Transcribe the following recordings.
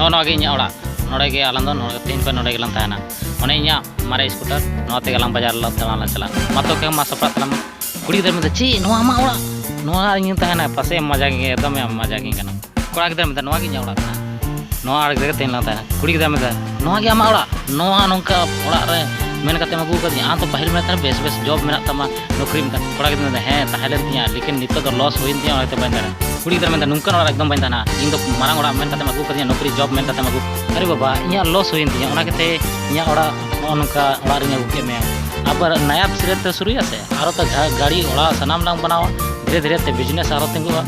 नोगे इन नोड़े आलम तीन पे नोड़े गेलां तहना ओने इन मारे स्कूटर नोते गलां बाजार ला चला मातो के मा सपरा तलाम कुड़ी गिदर में ची नोआ मा ओड़ा नोआ इन तहना पासे मजा गे एकदम मजा गे कना कोड़ा गिदर में नोआ गे ओड़ा नोआ आड़ गिदर तीन ला तहना कुड़ी गिदर में नोआ गे आमा ओड़ा नोआ नोंका ओड़ा रे मेन करते मगू कर दिया तो पहल में बेस बेस जॉब में तमा नौकरी में कोड़ा गिदर में हैं ताहलेन तिया लेकिन नितो दो लॉस होइन तिया ओते बन दारा कुड़ी गिदर में नुंका ओड़ा एकदम बन दाना इन दो मारांग ओड़ा मेन करते मगू कर दिया नौकरी जॉब मेन करते मगू अरे बाबा इया लॉस होइन तिया ओना केते इया ओड़ा नोंका ओड़ा रे अगू के में अब नया सिरे ते शुरू से आरो तो गाड़ी ओड़ा सनाम लांग बनावा धीरे धीरे ते बिजनेस आरो तिंगुआ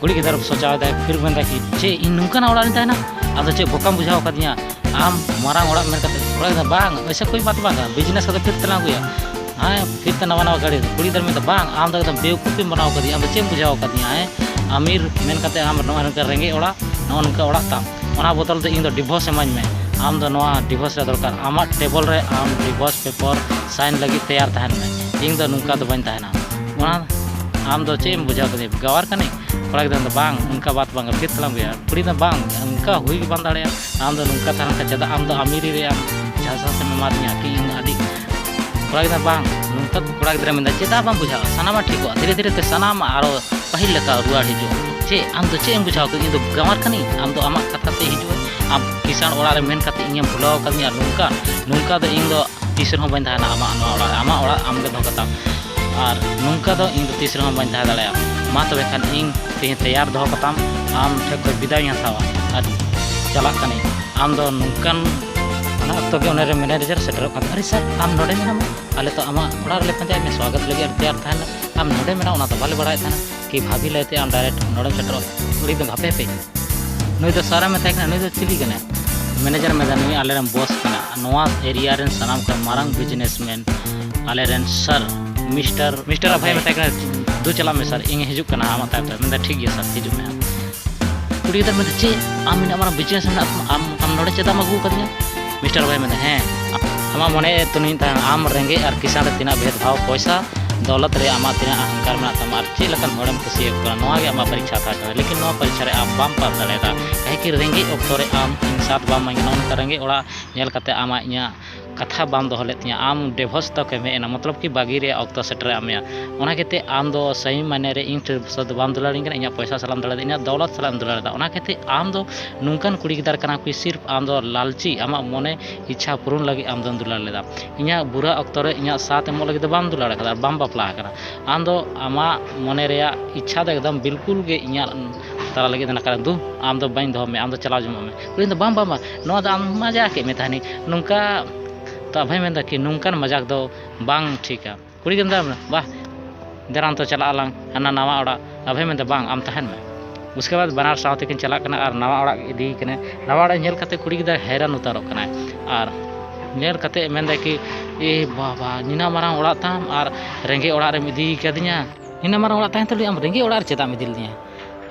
कुड़ी गिदर सोचा दे फिर बंदा की चे इन नुंका ओड़ा रे ताना अब चे बोकाम बुझाव कर दिया आम मारांग ओड़ा मेन करते कोड़ा गिदर बांग ऐसा कोई बात बांग बिजनेस का फिर तला गुया हाँ फिर तो नवा गाड़ी कुड़ी गिदर में तो बांग आम तो एकदम बेवकूफ़ी बनाव कर दिया चे बुझाव कर दिया है अमीर मेन करते आम नोका रेंगे ओड़ा नोका ओड़ा ताम ओना बदल ते इन दो डिवोर्स एमाñ में आम दो नोआ डिवोर्स रे दरकार आमा टेबल रे आम डिवोर्स पेपर साइन लगी तैयार तहन में इन दो नुंका दो बन तहना ओना आम दो चे बुझाव कर दिया गवार कने कोड़ा गिदर दो बांग उनका बात बांग फिर तलाम गया कुड़ी दो बांग उनका हुई के बांग दाड़े आम दो नुंका तहन का चदा आम दो अमीरी रे आम झासा से में मारनिया कि इन अडी कोड़ा गिदर बांग नुंका कोड़ा गिदर में चेदा बांग बुझाव सनामा ठीक धीरे धीरे ते सनाम आरो पहिल लेका रुआड़ हिजु चे आम दो चे बुझाव कर इन दो गवार कनी आम दो आमा कथा ते हिजु आम किसान ओड़ा रे मेन करते इन भुलाव कर दिया नुंका नुंका दो इन दो तीसर हो बन थाना आमा ओड़ा आम दो कता और नुंका दो इन दो तीसर हो बन था दाड़े मा तबे खान इन ते तैयार दो कताम आम ठेक विदाई हतावा और चला कनी आम दो नुंकन तो के उन्हें मैनेजर सेटर अरे सर आम नोडे में आले तो आमा ओड़ा रे पंजाय में स्वागत लगे तैयार था आम नोडे में ना तो बाले बड़ा था कि भाभी लेते आम डायरेक्ट नोडे सेटर उड़ी दो भापे पे नुई दो सारा में था नुई दो चिली कने मैनेजर में नुई आले रन बॉस कना नोआ एरिया रन सनाम का मारंग बिजनेसमैन आले रन सर मिस्टर भाई में था दो चला में सर इन हिजुक कना आमा ता में ठीक है सर हिजुक में कुड़ी गिदर में चे आम इन हमारा बिजनेस में आम नोडे चेदा मगू कदिया मिस्टर भाई में हैं आमा मने तो नहीं था आम रेंगे और किसान तीना भेदभाव पैसा दौलत रे आमा तीना अहंकार में तमा चे लकन हड़म खुशी नोआ गे आमा परीक्षा था लेकिन नोआ परीक्षा रे आम बाम पास दाड़ेदा कहे कि रेंगे ऑक्टो रे आम साथ बाम मांगे नोन करेंगे ओड़ा नेल कते आमा इया कथा बाम दो हले तिया आम डिवोर्स तक में एना मतलब कि बागी रे ऑक्टो सेटर आमया ओना केते आम दो सही माने रे इन सद बाम दुलाड़ी कना इया पैसा सलाम दलादा इना दौलत सलाम दलादा ओना केते आम दो नुंकन कुड़ी गिदार कना कोई सिर्फ आम दो लालची आमा मने इच्छा पूर्ण लगी आम दो दुलाड़ लेदा इया बुरा ऑक्टो रे इया साथ एमो लगी बाम दुलाड़ कदा बाम बापला कना आम दो आमा मने रे इच्छा दो एकदम बिल्कुल गे इया तारा लगी ना कर दू आम दो बाइन दो में आम दो चला जम में कुड़ी दो बाम बाम नो द आम मजा के में थानी नुंका तो भाई में कि नुंकन मजाक दो बांग ठीक है कुड़ी गिदर वाह दरान तो चला आलांग हना नवा ओड़ा अभय में बांग आम तहन में उसके बाद बनार साथ किन चला कना और नवा ओड़ा इदी कने नवा ओड़ा नेल कते कुड़ी गिदर हैरान उतारो कना और नेल कते मेंदा कि ए बाबा निना मारा ओड़ा ताम और रेंगे ओड़ा रे इदी कदिया निना मारा ओड़ा ताहन तो आम रेंगे ओड़ा रे चेदा मिदिल दिया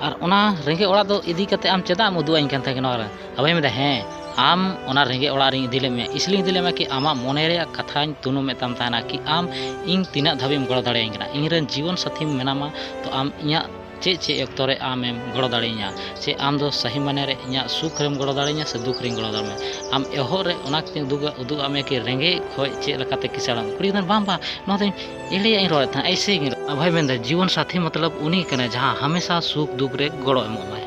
और ओना रेंगे ओड़ा दो इदी कते आम चेदा मुदु आइन कन था अभय में हैं आम ओना रेंगे ओड़ा रे दिले में इसलिए दिले में कि आमा मने रे कथा तुनु में तम ताना कि आम इन तीना धाबिम गड़ो दाड़े इंगना इन जीवन साथी मेनामा तो आम इया चे चे ऑक्टो रे आम एम गड़ो दाड़ेया चे आम दो सही माने रे इया सुख रेम गड़ो दाड़ेया से दुख रेम गड़ो दाड़े आम एहो रे ओना के उदुग आमे कि रेंगे खोय चे लकाते किसाड़म कुड़ी दिन बाम बा नो दिन एड़े इन रोड था ऐसे ही भाई में जीवन साथी मतलब उनी कने जहां हमेशा सुख दुख रे गड़ो एमो